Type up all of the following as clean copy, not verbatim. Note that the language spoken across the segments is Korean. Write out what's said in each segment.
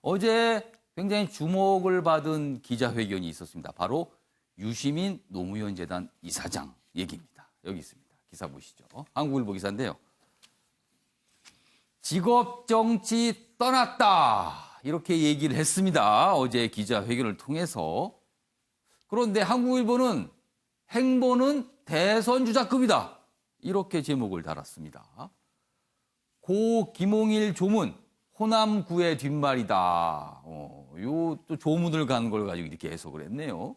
어제 굉장히 주목을 받은 기자회견이 있었습니다. 바로 유시민 노무현 재단 이사장 얘기입니다. 여기 있습니다. 기사 보시죠. 한국일보 기사인데요. 직업 정치 떠났다. 이렇게 얘기를 했습니다. 어제 기자회견을 통해서. 그런데 한국일보는 행보는 대선 주자급이다. 이렇게 제목을 달았습니다. 고 김홍일 조문, 호남구의 뒷말이다. 요 또 조문을 간 걸 가지고 이렇게 해석을 했네요.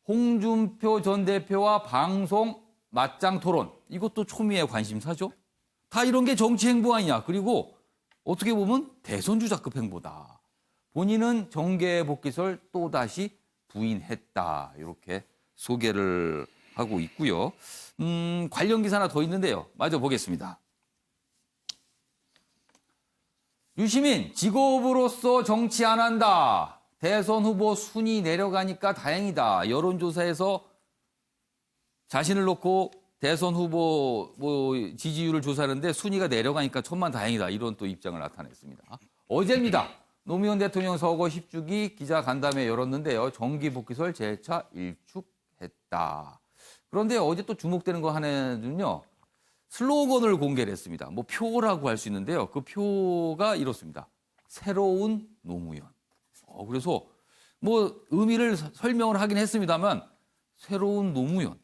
홍준표 전 대표와 방송 맞짱 토론. 이것도 초미의 관심사죠. 다 이런 게 정치 행보 아니냐. 그리고 어떻게 보면 대선 주자급 행보다. 본인은 정계 복귀설 또다시 부인했다. 이렇게 소개를 하고 있고요. 관련 기사 하나 더 있는데요. 마저 보겠습니다. 유시민, 직업으로서 정치 안 한다. 대선 후보 순위 내려가니까 다행이다. 여론조사에서 자신을 놓고 대선 후보 지지율을 조사하는데 순위가 내려가니까 천만다행이다. 이런 또 입장을 나타냈습니다. 어제입니다. 노무현 대통령 서거 10주기 기자 간담회 열었는데요. 정기 복귀설 재차 일축했다. 그런데 어제 또 주목되는 거 하나는요. 슬로건을 공개를 했습니다. 뭐 표라고 할 수 있는데요. 그 표가 이렇습니다. 새로운 노무현. 그래서 뭐 의미를 설명을 하긴 했습니다만 새로운 노무현.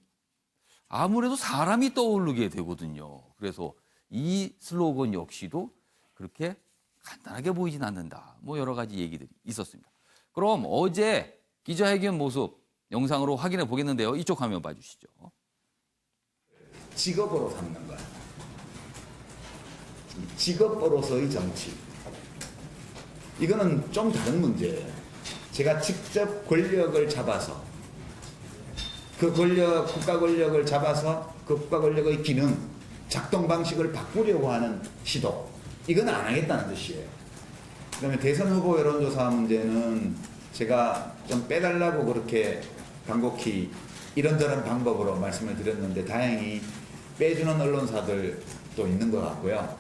아무래도 사람이 떠오르게 되거든요. 그래서 이 슬로건 역시도 그렇게 간단하게 보이진 않는다. 뭐 여러 가지 얘기들이 있었습니다. 그럼 어제 기자회견 모습 영상으로 확인해 보겠는데요. 이쪽 화면 봐주시죠. 직업으로 삼는 거야. 직업으로서의 정치. 이거는 좀 다른 문제예요. 제가 직접 권력을 잡아서 그 권력, 국가 권력을 잡아서 그 국가 권력의 기능, 작동 방식을 바꾸려고 하는 시도. 이건 안 하겠다는 뜻이에요. 그다음에 대선 후보 여론조사 문제는 제가 좀 빼달라고 그렇게 간곡히 이런저런 방법으로 말씀을 드렸는데 다행히 빼주는 언론사들도 있는 것 같고요.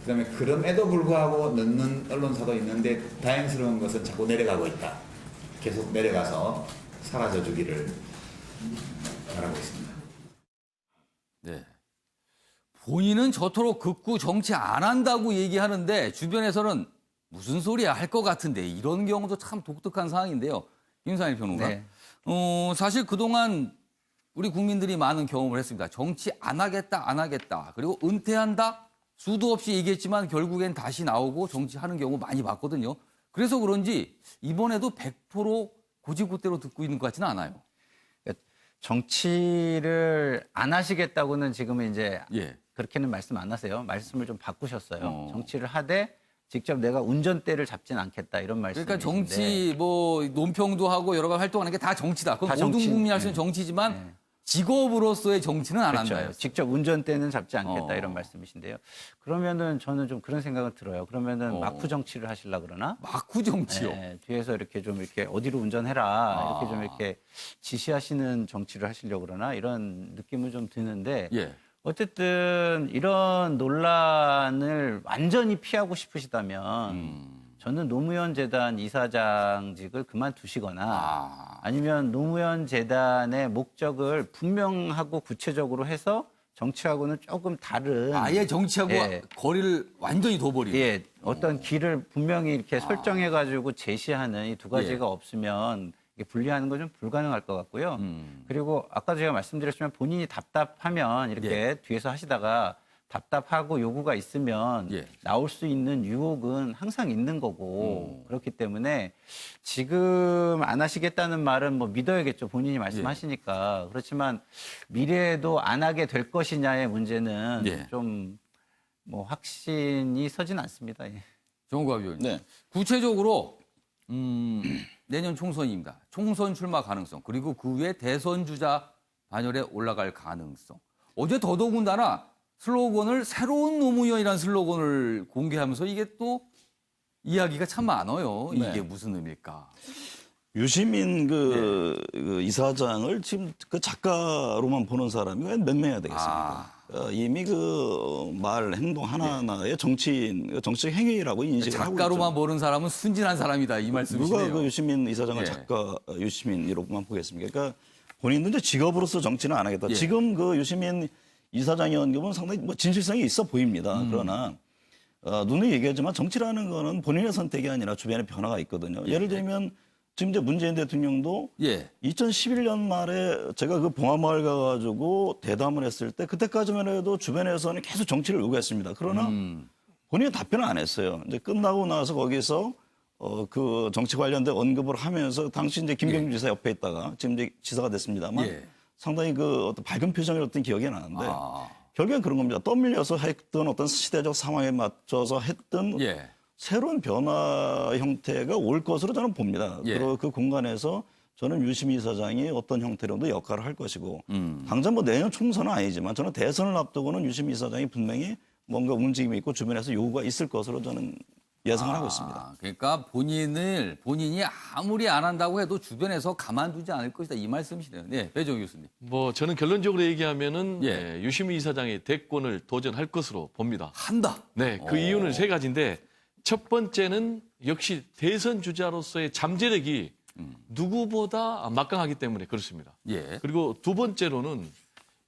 그다음에 그럼에도 불구하고 넣는 언론사도 있는데 다행스러운 것은 자꾸 내려가고 있다. 계속 내려가서 사라져 주기를 바라고 있습니다. 네. 본인은 저토록 극구 정치 안 한다고 얘기하는데 주변에서는 무슨 소리야 할 것 같은데 이런 경우도 참 독특한 상황인데요. 김상일 평론가. 네. 사실 그동안 우리 국민들이 많은 경험을 했습니다. 정치 안 하겠다, 안 하겠다. 그리고 은퇴한다? 수도 없이 얘기했지만 결국엔 다시 나오고 정치하는 경우 많이 봤거든요. 그래서 그런지 이번에도 100% 고지고대로 듣고 있는 것 같지는 않아요. 정치를 안 하시겠다고는 지금은 이제 예. 그렇게는 말씀 안 하세요. 말씀을 좀 바꾸셨어요. 정치를 하되 직접 내가 운전대를 잡진 않겠다 이런 말씀이신데. 그러니까 정치 뭐 논평도 하고 여러 가지 활동하는 게 다 정치다. 그건 다 모든 정치. 국민이 할 수 있는 정치지만 네. 직업으로서의 정치는 안 그렇죠. 한다. 직접 운전대는 잡지 않겠다 이런 말씀이신데요. 그러면은 저는 좀 그런 생각은 들어요. 그러면은 마쿠 정치를 하시려 그러나? 마쿠 정치요. 네, 뒤에서 이렇게 좀 이렇게 어디로 운전해라 이렇게 좀 이렇게 지시하시는 정치를 하시려고 그러나 이런 느낌을 좀 드는데 예. 어쨌든 이런 논란을 완전히 피하고 싶으시다면 저는 노무현 재단 이사장직을 그만두시거나 아니면 노무현 재단의 목적을 분명하고 구체적으로 해서 정치하고는 조금 다른 아예 정치하고 예. 거리를 완전히 둬버리는. 예, 어떤 길을 분명히 이렇게 설정해가지고 제시하는 이 두 가지가 예. 없으면 이게 분리하는 건 좀 불가능할 것 같고요. 그리고 아까 제가 말씀드렸지만 본인이 답답하면 이렇게 예. 뒤에서 하시다가 답답하고 요구가 있으면 예. 나올 수 있는 유혹은 항상 있는 거고 그렇기 때문에 지금 안 하시겠다는 말은 뭐 믿어야겠죠. 본인이 말씀하시니까. 그렇지만 미래에도 안 하게 될 것이냐의 문제는 예. 좀 뭐 확신이 서진 않습니다. 예. 정우가 위원님. 네. 구체적으로 내년 총선입니다. 총선 출마 가능성 그리고 그 후에 대선 주자 반열에 올라갈 가능성. 어제 더더군다나 슬로건을 새로운 노무현이라는 슬로건을 공개하면서 이게 또 이야기가 참 많아요. 이게 네. 무슨 의미일까? 유시민 그 이사장을 지금 그 작가로만 보는 사람이 몇 명이나 되겠습니까? 이미 그 말, 행동 하나하나의 정치적 행위라고 인식을 하고 있죠. 작가로만 보는 사람은 순진한 사람이다 이 말씀이시네요. 누가 그 유시민 이사장을 예. 작가 유시민이로만 보겠습니까? 그러니까 본인도 이제 직업으로서 정치는 안 하겠다. 예. 지금 그 유시민 이사장의 언급은 상당히 뭐 진실성이 있어 보입니다. 그러나 눈에 얘기하지만 정치라는 거는 본인의 선택이 아니라 주변의 변화가 있거든요. 예를 들면 지금 이제 문재인 대통령도 예. 2011년 말에 제가 그 봉화마을 가가지고 대담을 했을 때 그때까지만 해도 주변에서는 계속 정치를 요구했습니다. 그러나 본인은 답변을 안 했어요. 이제 끝나고 나서 거기서 그 정치 관련된 언급을 하면서 당시 이제 김경준 지사 옆에 있다가 지금 이제 지사가 됐습니다만 예. 상당히 그 어떤 밝은 표정이었던 기억이 나는데 아. 결국엔 그런 겁니다. 떠밀려서 했던 어떤 시대적 상황에 맞춰서 했던 예. 새로운 변화 형태가 올 것으로 저는 봅니다. 예. 그리고 그 공간에서 저는 유시민 이사장이 어떤 형태로도 역할을 할 것이고 당장 뭐 내년 총선은 아니지만 저는 대선을 앞두고는 유시민 이사장이 분명히 뭔가 움직임이 있고 주변에서 요구가 있을 것으로 저는 예상을 하고 있습니다. 그러니까 본인이 아무리 안 한다고 해도 주변에서 가만두지 않을 것이다 이 말씀이시네요. 네, 배정 교수님. 뭐 저는 결론적으로 얘기하면은 예. 유시민 이사장이 대권을 도전할 것으로 봅니다. 한다. 네, 그 이유는 세 가지인데 첫 번째는 역시 대선 주자로서의 잠재력이 누구보다 막강하기 때문에 그렇습니다. 예. 그리고 두 번째로는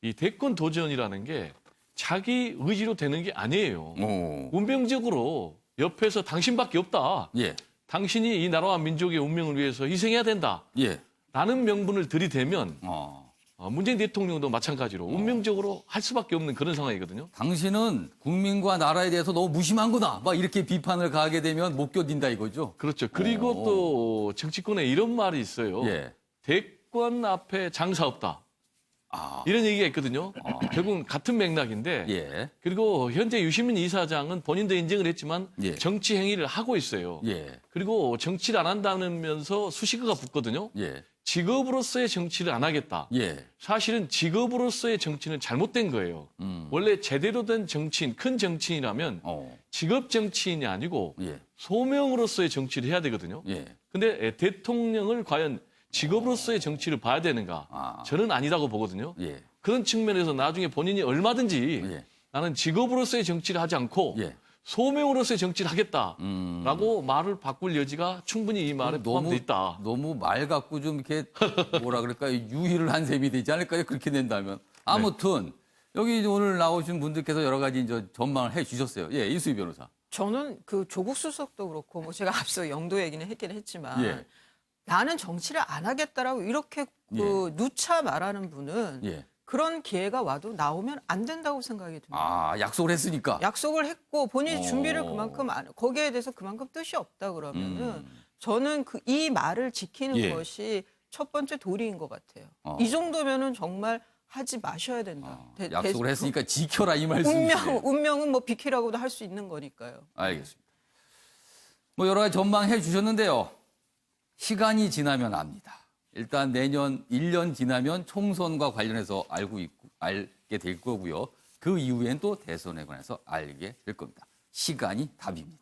이 대권 도전이라는 게 자기 의지로 되는 게 아니에요. 오. 운명적으로 옆에서 당신밖에 없다. 예. 당신이 이 나라와 민족의 운명을 위해서 희생해야 된다. 예. 라는 명분을 들이대면 어. 문재인 대통령도 마찬가지로 운명적으로 할 수밖에 없는 그런 상황이거든요. 당신은 국민과 나라에 대해서 너무 무심한 거다. 막 이렇게 비판을 가하게 되면 못 견딘다 이거죠. 그렇죠. 그리고 또 정치권에 이런 말이 있어요. 예. 대권 앞에 장사 없다. 이런 얘기가 있거든요. 결국은 같은 맥락인데 예. 그리고 현재 유시민 이사장은 본인도 인정을 했지만 예. 정치 행위를 하고 있어요. 예. 그리고 정치를 안 한다면서 수식어가 붙거든요. 예. 직업으로서의 정치를 안 하겠다. 예. 사실은 직업으로서의 정치는 잘못된 거예요. 원래 제대로 된 정치인, 큰 정치인이라면 직업 정치인이 아니고 예. 소명으로서의 정치를 해야 되거든요. 예. 근데 대통령을 과연 직업으로서의 정치를 봐야 되는가? 저는 아니라고 보거든요. 예. 그런 측면에서 나중에 본인이 얼마든지 예. 나는 직업으로서의 정치를 하지 않고 예. 소명으로서의 정치를 하겠다라고 말을 바꿀 여지가 충분히 이 말에 포함되어 있다. 너무 말 갖고 좀 이렇게 뭐라 그럴까요? 유희를 한 셈이 되지 않을까요? 그렇게 된다면. 아무튼 여기 오늘 나오신 분들께서 여러 가지 이제 전망을 해 주셨어요. 예, 이수희 변호사. 저는 그 조국 수석도 그렇고 뭐 제가 앞서 영도 얘기는 했긴 했지만 예. 나는 정치를 안 하겠다라고 이렇게 그 누차 말하는 분은 예. 그런 기회가 와도 나오면 안 된다고 생각이 듭니다. 아, 약속을 했으니까. 약속을 했고 본인이 준비를 그만큼 거기에 대해서 그만큼 뜻이 없다 그러면은 저는 이 말을 지키는 예. 것이 첫 번째 도리인 것 같아요. 이 정도면은 정말 하지 마셔야 된다. 약속을 했으니까 지켜라 이 말씀이시네요. 운명은 뭐 비키라고도 할 수 있는 거니까요. 알겠습니다. 뭐 여러 가지 전망해 주셨는데요. 시간이 지나면 압니다. 일단 내년 1년 지나면 총선과 관련해서 알게 될 거고요. 그 이후엔 또 대선에 관해서 알게 될 겁니다. 시간이 답입니다.